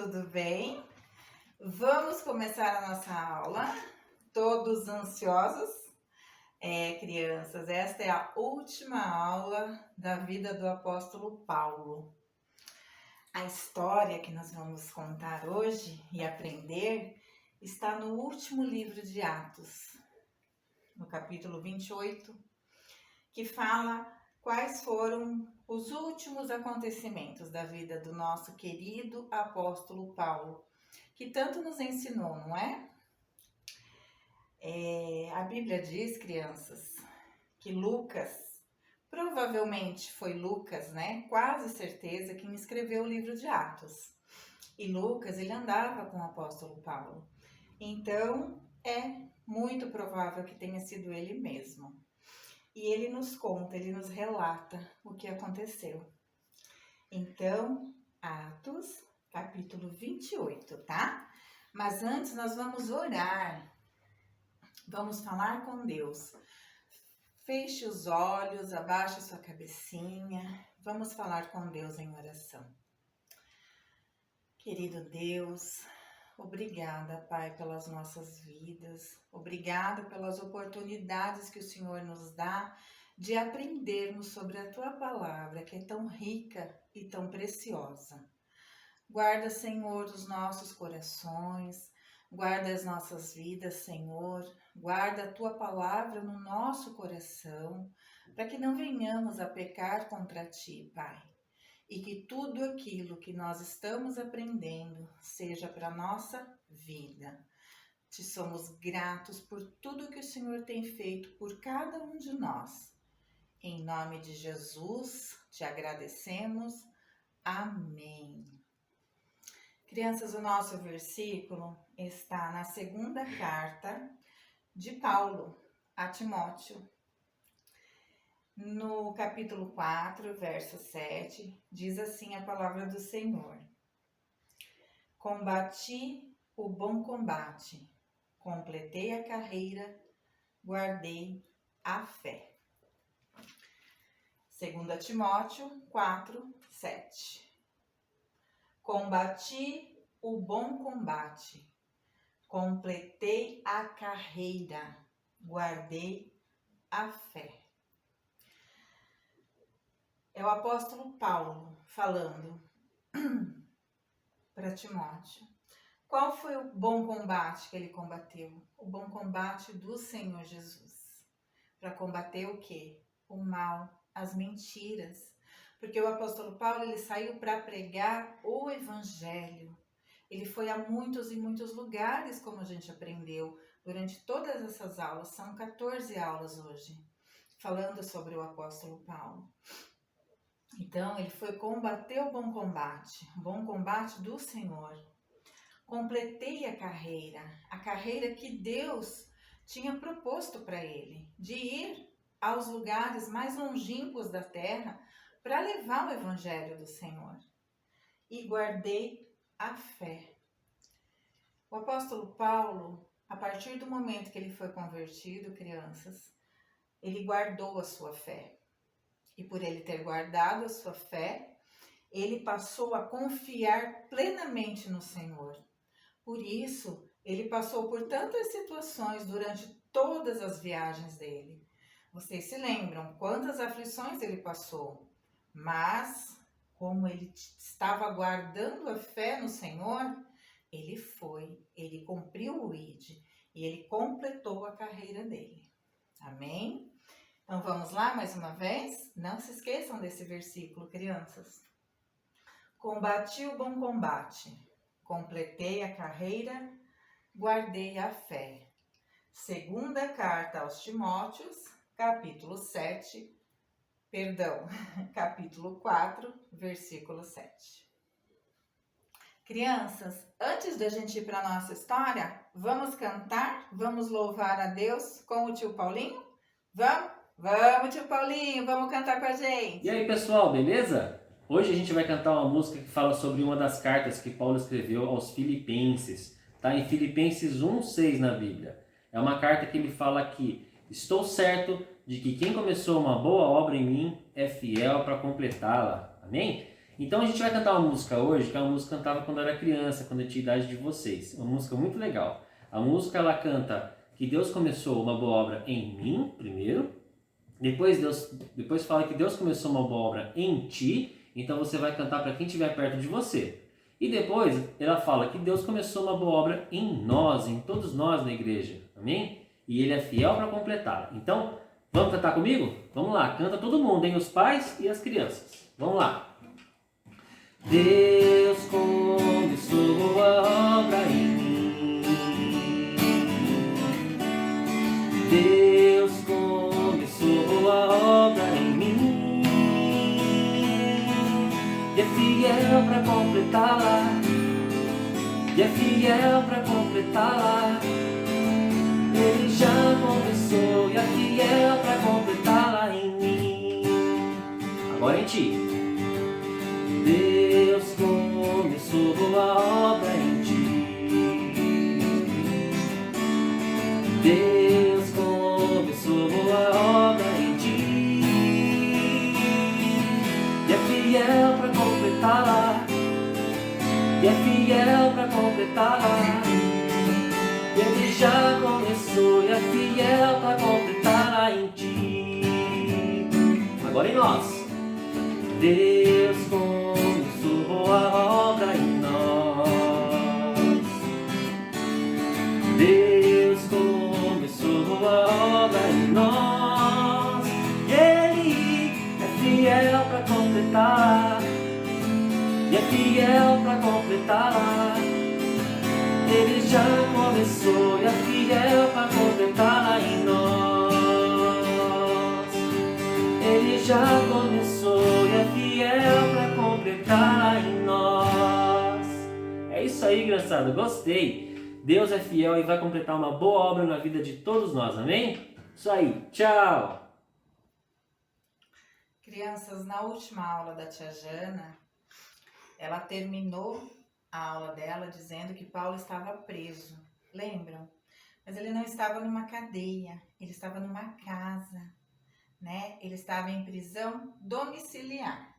tudo bem? Vamos começar a nossa aula. Todos ansiosos? Crianças, esta é a última aula da vida do apóstolo Paulo. A história que nós vamos contar hoje e aprender está no último livro de Atos, no capítulo 28, que fala quais foram os últimos acontecimentos da vida do nosso querido apóstolo Paulo, que tanto nos ensinou, não é? A Bíblia diz, crianças, que Lucas, provavelmente foi Lucas, né? Quase certeza quem escreveu o livro de Atos. E Lucas, ele andava com o apóstolo Paulo. Então, é muito provável que tenha sido ele mesmo. E ele nos conta, ele nos relata o que aconteceu. Então, Atos, capítulo 28, tá? Mas antes nós vamos orar. Vamos falar com Deus. Feche os olhos, abaixe sua cabecinha. Vamos falar com Deus em oração. Querido Deus, obrigada, Pai, pelas nossas vidas. Obrigada pelas oportunidades que o Senhor nos dá de aprendermos sobre a Tua palavra, que é tão rica e tão preciosa. Guarda, Senhor, os nossos corações, guarda as nossas vidas, Senhor. Guarda a Tua palavra no nosso coração, para que não venhamos a pecar contra Ti, Pai. E que tudo aquilo que nós estamos aprendendo seja para a nossa vida. Te somos gratos por tudo que o Senhor tem feito por cada um de nós. Em nome de Jesus, te agradecemos. Amém. Crianças, o nosso versículo está na segunda carta de Paulo a Timóteo. No capítulo 4, verso 7, diz assim a palavra do Senhor: Combati o bom combate, completei a carreira, guardei a fé. 2 Timóteo 4, 7. Combati o bom combate, completei a carreira, guardei a fé. É o apóstolo Paulo falando para Timóteo. Qual foi o bom combate que ele combateu? O bom combate do Senhor Jesus. Para combater o quê? O mal, as mentiras. Porque o apóstolo Paulo, ele saiu para pregar o evangelho. Ele foi a muitos e muitos lugares, como a gente aprendeu durante todas essas aulas. São 14 aulas hoje, falando sobre o apóstolo Paulo. Então, ele foi combater o bom combate do Senhor. Completei a carreira que Deus tinha proposto para ele, de ir aos lugares mais longínquos da terra para levar o evangelho do Senhor. E guardei a fé. O apóstolo Paulo, a partir do momento que ele foi convertido, crianças, ele guardou a sua fé. E por ele ter guardado a sua fé, ele passou a confiar plenamente no Senhor. Por isso, ele passou por tantas situações durante todas as viagens dele. Vocês se lembram quantas aflições ele passou? Mas, como ele estava guardando a fé no Senhor, ele cumpriu o ID e ele completou a carreira dele. Amém? Então vamos lá mais uma vez? Não se esqueçam desse versículo, crianças. Combati o bom combate, completei a carreira, guardei a fé. Segunda carta aos Timóteos, capítulo 4, versículo 7. Crianças, antes da gente ir para a nossa história, vamos cantar, vamos louvar a Deus com o tio Paulinho? Vamos? Vamos, tio Paulinho, vamos cantar com a gente. E aí, pessoal, beleza? Hoje a gente vai cantar uma música que fala sobre uma das cartas que Paulo escreveu aos Filipenses. Tá em Filipenses 1:6 na Bíblia. É uma carta que ele fala que estou certo de que quem começou uma boa obra em mim é fiel para completá-la. Amém? Então a gente vai cantar uma música hoje, que é uma música que eu cantava quando eu era criança, quando eu tinha idade de vocês. Uma música muito legal. A música ela canta que Deus começou uma boa obra em mim, primeiro. Depois fala que Deus começou uma boa obra em ti. Então você vai cantar para quem estiver perto de você. E depois ela fala que Deus começou uma boa obra em nós, em todos nós na igreja. Amém? E Ele é fiel para completá-la. Então, vamos cantar comigo? Vamos lá, canta todo mundo, hein? Os pais e as crianças. Vamos lá. Deus começou a obra em mim. Deus começou a obra em mim. E é fiel para completá-la. E é fiel para completá-la. Ele já começou e é fiel para completá-la em mim. Agora em ti. Deus começou a obra em ti. Deus começou a obra em ti. E é fiel para completá-la. E é fiel para completá-la. Ele já começou e é fiel para completá-la em ti. Agora em nós. Deus começou a obra em nós. Deus começou a obra em nós. Ele é fiel para completar. E é fiel para completá-la. Ele já começou e é fiel para completá-la em nós. Ele já começou e é fiel para completá-la em nós. É isso aí, criançada. Gostei. Deus é fiel e vai completar uma boa obra na vida de todos nós. Amém? Isso aí. Tchau. Crianças, na última aula da tia Jana, ela terminou a aula dela dizendo que Paulo estava preso. Lembram? Mas ele não estava numa cadeia, ele estava numa casa, né? Ele estava em prisão domiciliar.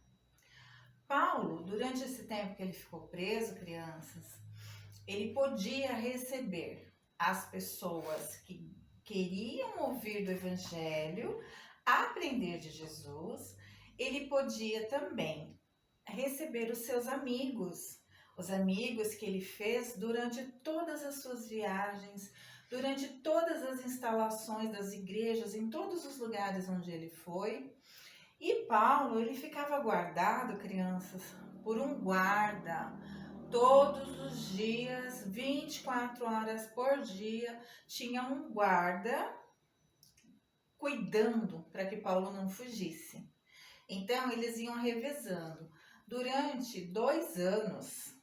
Paulo, durante esse tempo que ele ficou preso, crianças, ele podia receber as pessoas que queriam ouvir do Evangelho, aprender de Jesus. Ele podia também receber os seus amigos, os amigos que ele fez durante todas as suas viagens, durante todas as instalações das igrejas, em todos os lugares onde ele foi. E Paulo, ele ficava guardado, crianças, por um guarda. Todos os dias, 24 horas por dia, tinha um guarda cuidando para que Paulo não fugisse. Então, eles iam revezando. Durante 2 anos,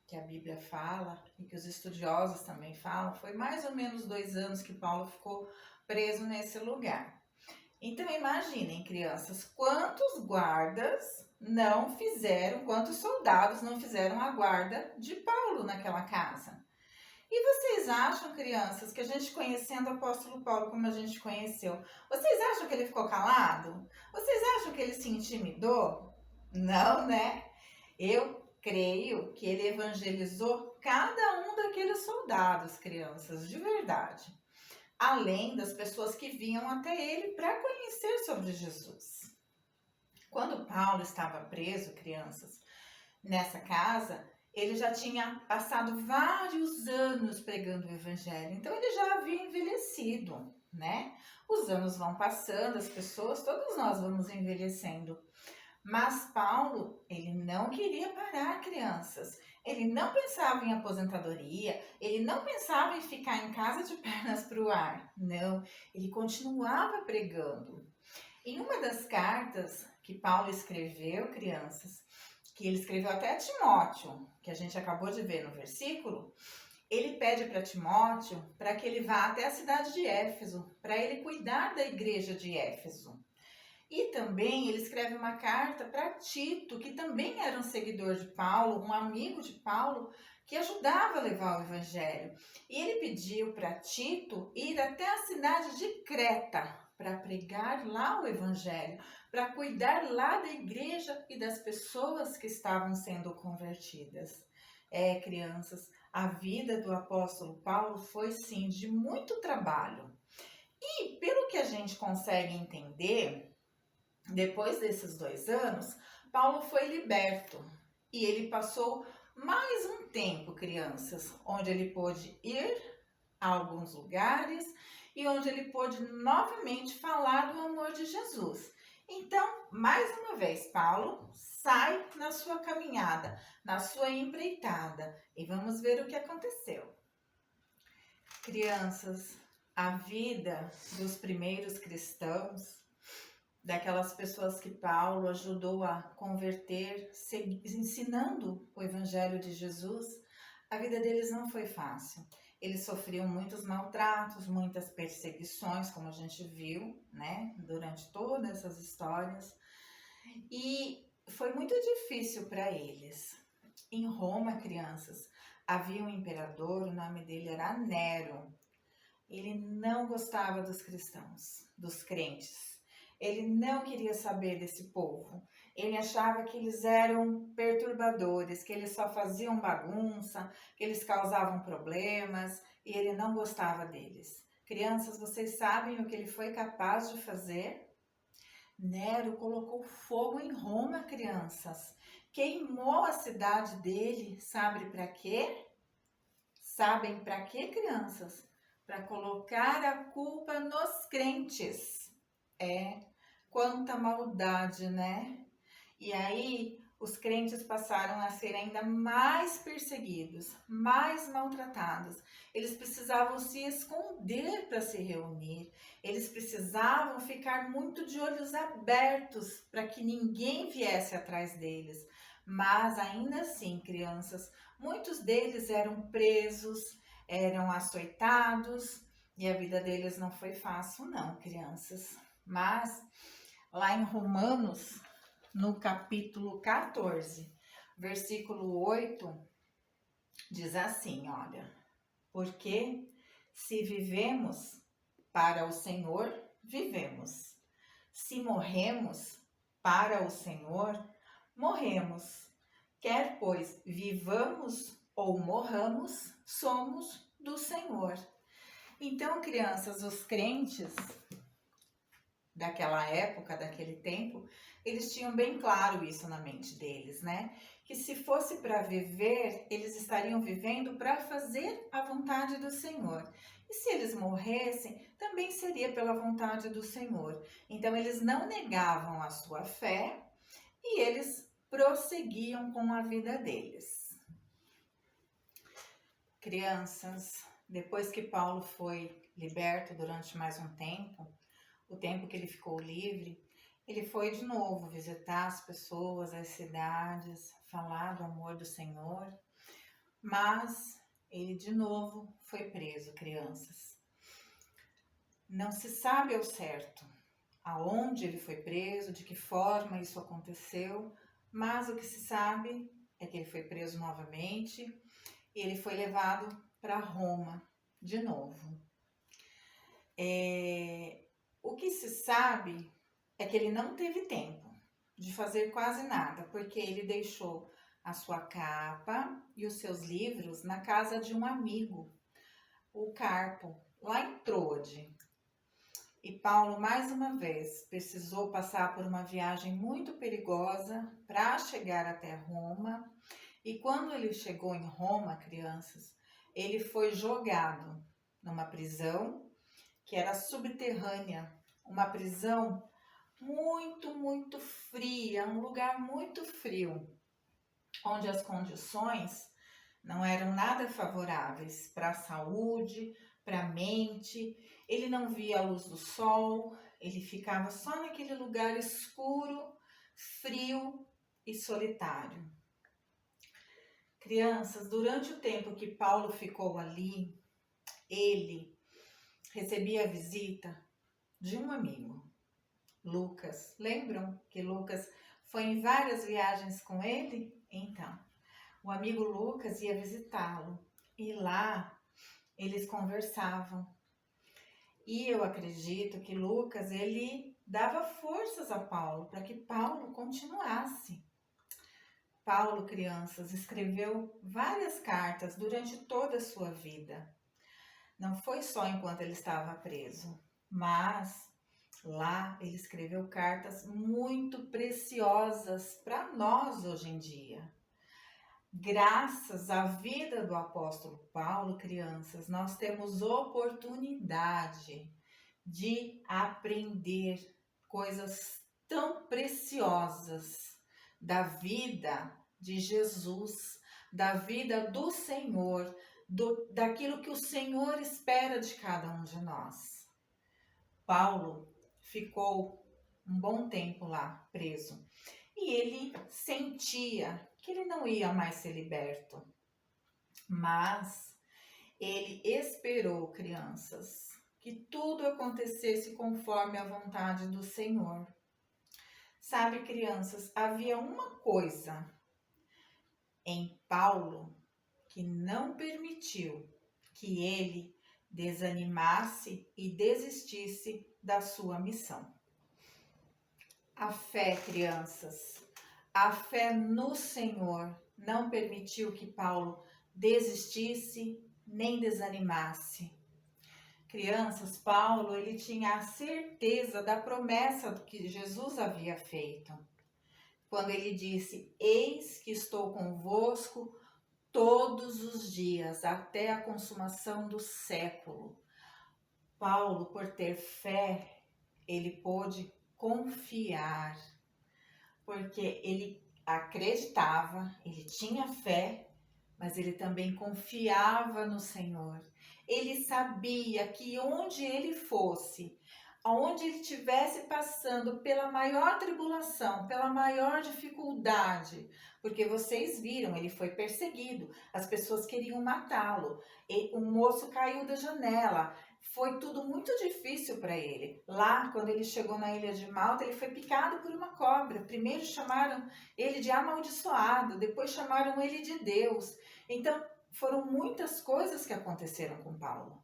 que a Bíblia fala, e que os estudiosos também falam, foi mais ou menos 2 anos que Paulo ficou preso nesse lugar. Então, imaginem, crianças, quantos guardas não fizeram, quantos soldados não fizeram a guarda de Paulo naquela casa. E vocês acham, crianças, que a gente conhecendo o apóstolo Paulo como a gente conheceu, vocês acham que ele ficou calado? Vocês acham que ele se intimidou? Não, né? Eu creio que ele evangelizou cada um daqueles soldados, crianças, de verdade. Além das pessoas que vinham até ele para conhecer sobre Jesus. Quando Paulo estava preso, crianças, nessa casa, ele já tinha passado vários anos pregando o evangelho, então ele já havia envelhecido, né? Os anos vão passando, as pessoas, todos nós vamos envelhecendo. Mas Paulo, ele não queria parar, crianças. Ele não pensava em aposentadoria, ele não pensava em ficar em casa de pernas para o ar. Não, ele continuava pregando. Em uma das cartas que Paulo escreveu, crianças, que ele escreveu até a Timóteo, que a gente acabou de ver no versículo, ele pede para Timóteo para que ele vá até a cidade de Éfeso, para ele cuidar da igreja de Éfeso. E também ele escreve uma carta para Tito, que também era um seguidor de Paulo, um amigo de Paulo, que ajudava a levar o evangelho. E ele pediu para Tito ir até a cidade de Creta para pregar lá o evangelho, para cuidar lá da igreja e das pessoas que estavam sendo convertidas. Crianças, a vida do apóstolo Paulo foi sim de muito trabalho. E pelo que a gente consegue entender, depois desses 2 anos, Paulo foi liberto e ele passou mais um tempo, crianças, onde ele pôde ir a alguns lugares e onde ele pôde novamente falar do amor de Jesus. Então, mais uma vez, Paulo sai na sua caminhada, na sua empreitada, e vamos ver o que aconteceu. Crianças, a vida dos primeiros cristãos, daquelas pessoas que Paulo ajudou a converter, ensinando o evangelho de Jesus, a vida deles não foi fácil. Eles sofriam muitos maltratos, muitas perseguições, como a gente viu, né, durante todas essas histórias. E foi muito difícil para eles. Em Roma, crianças, havia um imperador, o nome dele era Nero. Ele não gostava dos cristãos, dos crentes. Ele não queria saber desse povo. Ele achava que eles eram perturbadores, que eles só faziam bagunça, que eles causavam problemas, e ele não gostava deles. Crianças, vocês sabem o que ele foi capaz de fazer? Nero colocou fogo em Roma, crianças. Queimou a cidade dele, sabe para quê? Sabem para quê, crianças? Para colocar a culpa nos crentes. Quanta maldade, né? E aí, os crentes passaram a ser ainda mais perseguidos, mais maltratados. Eles precisavam se esconder para se reunir. Eles precisavam ficar muito de olhos abertos para que ninguém viesse atrás deles. Mas ainda assim, crianças, muitos deles eram presos, eram açoitados, e a vida deles não foi fácil não, crianças. Mas lá em Romanos, no capítulo 14, versículo 8, diz assim, olha: porque se vivemos para o Senhor, vivemos. Se morremos para o Senhor, morremos. Quer pois vivamos ou morramos, somos do Senhor. Então, crianças, os crentes daquela época, daquele tempo, eles tinham bem claro isso na mente deles, né? Que se fosse para viver, eles estariam vivendo para fazer a vontade do Senhor. E se eles morressem, também seria pela vontade do Senhor. Então, eles não negavam a sua fé e eles prosseguiam com a vida deles. Crianças, depois que Paulo foi liberto durante mais um tempo, o tempo que ele ficou livre, ele foi de novo visitar as pessoas, as cidades, falar do amor do Senhor, mas ele de novo foi preso, crianças. Não se sabe ao certo aonde ele foi preso, de que forma isso aconteceu, mas o que se sabe é que ele foi preso novamente e ele foi levado para Roma de novo. O que se sabe é que ele não teve tempo de fazer quase nada, porque ele deixou a sua capa e os seus livros na casa de um amigo, o Carpo, lá em Troade. E Paulo, mais uma vez, precisou passar por uma viagem muito perigosa para chegar até Roma. E quando ele chegou em Roma, crianças, ele foi jogado numa prisão que era subterrânea, uma prisão muito, muito fria, um lugar muito frio, onde as condições não eram nada favoráveis para a saúde, para a mente. Ele não via a luz do sol, ele ficava só naquele lugar escuro, frio e solitário. Crianças, durante o tempo que Paulo ficou ali, ele recebia a visita de um amigo, Lucas. Lembram que Lucas foi em várias viagens com ele? Então, O amigo Lucas ia visitá-lo e lá eles conversavam. E eu acredito que Lucas, ele dava forças a Paulo para que Paulo continuasse. Paulo, crianças, escreveu várias cartas durante toda a sua vida. Não foi só enquanto ele estava preso, mas lá ele escreveu cartas muito preciosas para nós hoje em dia. Graças à vida do apóstolo Paulo, crianças, nós temos oportunidade de aprender coisas tão preciosas da vida de Jesus, da vida do Senhor, daquilo que o Senhor espera de cada um de nós. Paulo ficou um bom tempo lá preso e ele sentia que ele não ia mais ser liberto, mas ele esperou, crianças, que tudo acontecesse conforme a vontade do Senhor. Sabe, crianças, havia uma coisa em Paulo que não permitiu que ele desanimasse e desistisse da sua missão. A fé, crianças, a fé no Senhor não permitiu que Paulo desistisse nem desanimasse. Crianças, Paulo, ele tinha a certeza da promessa que Jesus havia feito. Quando ele disse, eis que estou convosco todos os dias, até a consumação do século. Paulo, por ter fé, ele pôde confiar, porque ele acreditava, ele tinha fé, mas ele também confiava no Senhor. Ele sabia que onde ele fosse, aonde ele estivesse passando pela maior tribulação, pela maior dificuldade, porque vocês viram, ele foi perseguido, as pessoas queriam matá-lo, o moço caiu da janela, foi tudo muito difícil para ele. Lá, quando ele chegou na ilha de Malta, ele foi picado por uma cobra. Primeiro chamaram ele de amaldiçoado, depois chamaram ele de Deus. Então, foram muitas coisas que aconteceram com Paulo.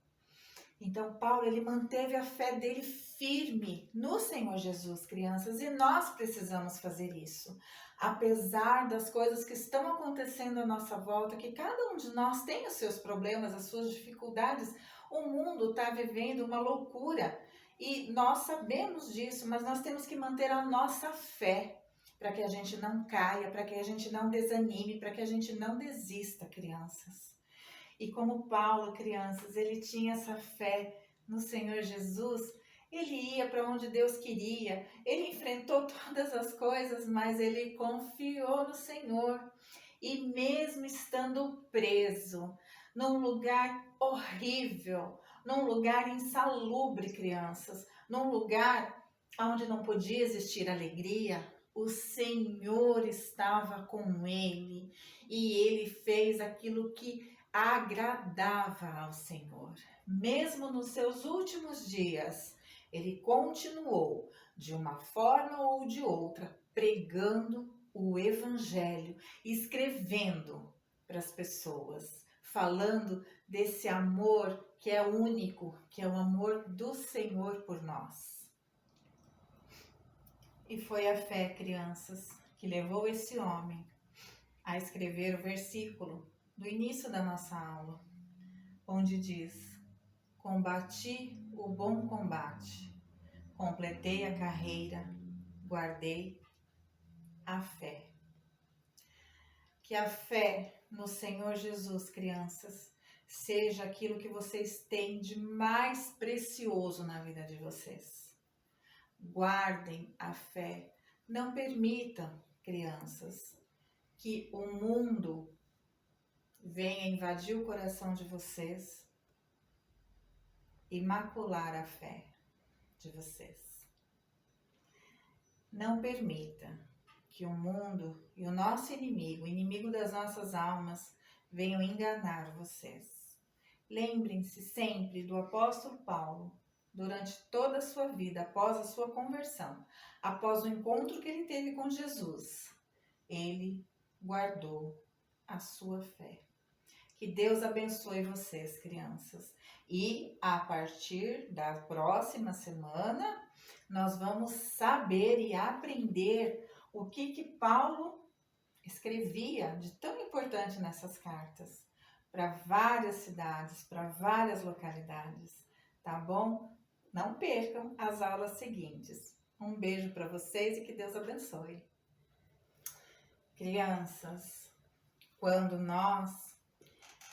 Então, Paulo, ele manteve a fé dele firme no Senhor Jesus, crianças, e nós precisamos fazer isso. Apesar das coisas que estão acontecendo à nossa volta, que cada um de nós tem os seus problemas, as suas dificuldades, o mundo está vivendo uma loucura e nós sabemos disso, mas nós temos que manter a nossa fé para que a gente não caia, para que a gente não desanime, para que a gente não desista, crianças. E como Paulo, crianças, ele tinha essa fé no Senhor Jesus, ele ia para onde Deus queria, ele enfrentou todas as coisas, mas ele confiou no Senhor. E mesmo estando preso, num lugar horrível, num lugar insalubre, crianças, num lugar onde não podia existir alegria, o Senhor estava com ele e ele fez aquilo que agradava ao Senhor. Mesmo nos seus últimos dias, ele continuou, de uma forma ou de outra, pregando o Evangelho, escrevendo para as pessoas, falando desse amor que é único, que é o amor do Senhor por nós. E foi a fé, crianças, que levou esse homem a escrever o versículo do início da nossa aula, onde diz: combati o bom combate, completei a carreira, guardei a fé. Que a fé no Senhor Jesus, crianças, seja aquilo que vocês têm de mais precioso na vida de vocês. Guardem a fé. Não permitam, crianças, que o mundo venha invadir o coração de vocês e macular a fé de vocês. Não permita que o mundo e o nosso inimigo, o inimigo das nossas almas, venham enganar vocês. Lembrem-se sempre do apóstolo Paulo, durante toda a sua vida, após a sua conversão, após o encontro que ele teve com Jesus, ele guardou a sua fé. Que Deus abençoe vocês, crianças. E a partir da próxima semana, nós vamos saber e aprender o que Paulo escrevia de tão importante nessas cartas para várias cidades, para várias localidades, tá bom? Não percam as aulas seguintes. Um beijo para vocês e que Deus abençoe. Crianças, quando nós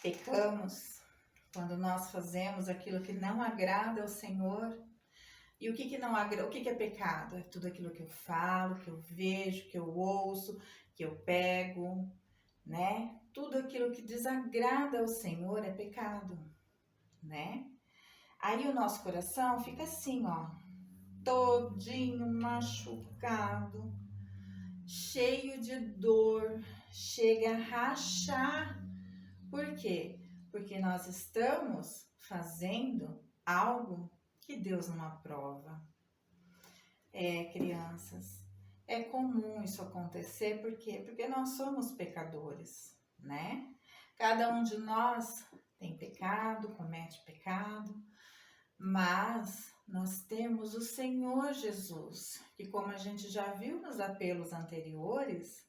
pecamos, quando nós fazemos aquilo que não agrada ao Senhor, e o que não agrada, o que é pecado? É tudo aquilo que eu falo, que eu vejo, que eu ouço, que eu pego, né? Tudo aquilo que desagrada ao Senhor é pecado, né? Aí o nosso coração fica assim, ó, todinho machucado, cheio de dor, chega a rachar. Por quê? Porque nós estamos fazendo algo que Deus não aprova. Crianças, é comum isso acontecer, por quê? Porque nós somos pecadores, né? Cada um de nós tem pecado, comete pecado, mas nós temos o Senhor Jesus, que como a gente já viu nos apelos anteriores,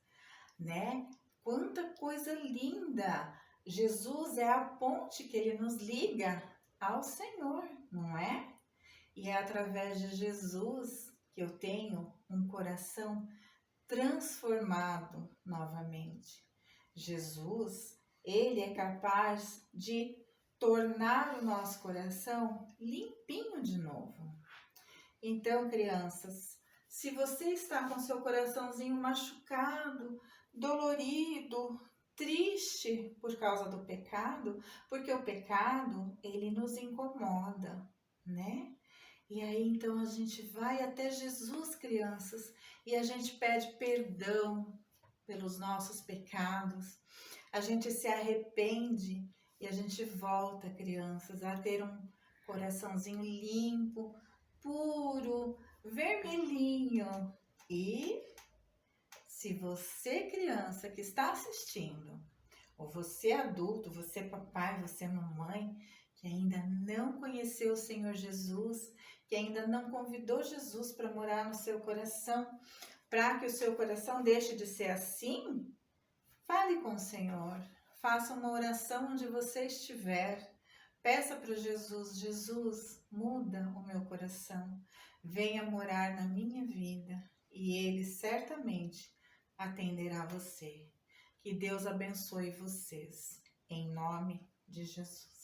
né? Quanta coisa linda! Jesus é a ponte que ele nos liga ao Senhor, não é? E é através de Jesus que eu tenho um coração transformado novamente. Jesus, ele é capaz de tornar o nosso coração limpinho de novo. Então, crianças, se você está com seu coraçãozinho machucado, dolorido, triste por causa do pecado, porque o pecado, ele nos incomoda, né? E aí, então, a gente vai até Jesus, crianças, e a gente pede perdão pelos nossos pecados, a gente se arrepende e a gente volta, crianças, a ter um coraçãozinho limpo, puro, vermelhinho. E se você, criança, que está assistindo, ou você adulto, você papai, você mamãe, que ainda não conheceu o Senhor Jesus, que ainda não convidou Jesus para morar no seu coração, para que o seu coração deixe de ser assim, fale com o Senhor, faça uma oração onde você estiver, peça para Jesus, Jesus, muda o meu coração, venha morar na minha vida e Ele certamente atenderá você. Que Deus abençoe vocês, em nome de Jesus.